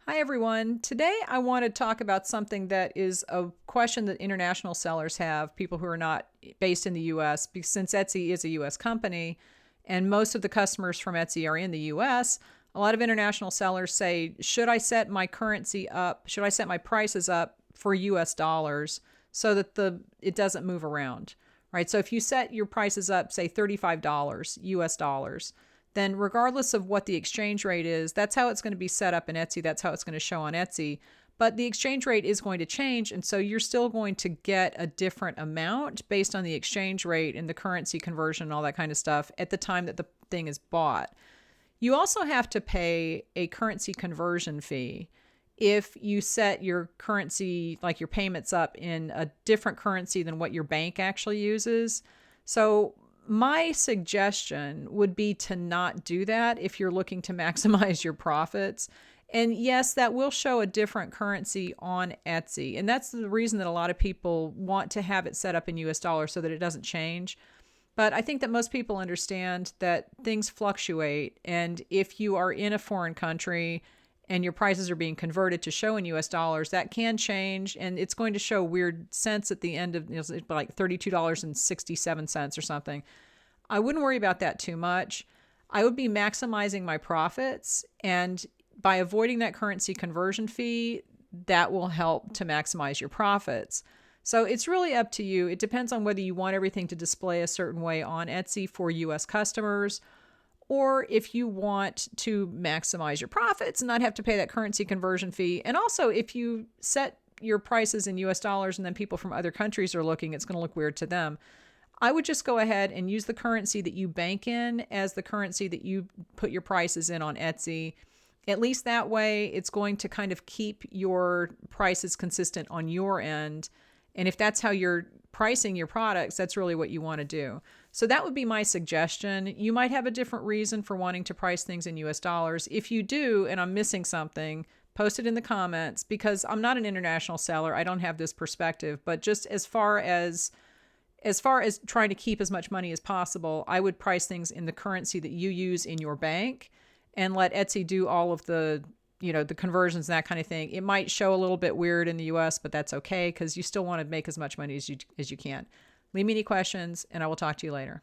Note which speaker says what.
Speaker 1: Hi, everyone. Today, I want to talk about something that is a question that international sellers have, people who are not based in the US, because since Etsy is a US company and most of the customers from Etsy are in the US, a lot of international sellers say, should I set my currency up? Should I set my prices up for US dollars so that it doesn't move around? Right? So if you set your prices up, say $35 US dollars, then regardless of what the exchange rate is, that's how it's going to be set up in Etsy. That's how it's going to show on Etsy. But the exchange rate is going to change. And so you're still going to get a different amount based on the exchange rate and the currency conversion and all that kind of stuff at the time that the thing is bought. You also have to pay a currency conversion fee if you set your currency, like your payments, up in a different currency than what your bank actually uses. So my suggestion would be to not do that if you're looking to maximize your profits. And yes, that will show a different currency on Etsy. And that's the reason that a lot of people want to have it set up in US dollars so that it doesn't change. But I think that most people understand that things fluctuate. And if you are in a foreign country and your prices are being converted to show in US dollars, that can change. And it's going to show weird cents at the end of, like $32.67 or something. I wouldn't worry about that too much. I would be maximizing my profits. And by avoiding that currency conversion fee, that will help to maximize your profits. So it's really up to you. It depends on whether you want everything to display a certain way on Etsy for US customers, or if you want to maximize your profits and not have to pay that currency conversion fee. And also, if you set your prices in US dollars and then people from other countries are looking, it's going to look weird to them. I would just go ahead and use the currency that you bank in as the currency that you put your prices in on Etsy. At least that way, it's going to kind of keep your prices consistent on your end. And if that's how you're pricing your products, that's really what you want to do. So that would be my suggestion. You might have a different reason for wanting to price things in US dollars. If you do, and I'm missing something, post it in the comments, because I'm not an international seller. I don't have this perspective. But just as far as trying to keep as much money as possible, I would price things in the currency that you use in your bank and let Etsy do all of the conversions and that kind of thing. It might show a little bit weird in the US, but that's okay because you still want to make as much money as you can. Leave me any questions and I will talk to you later.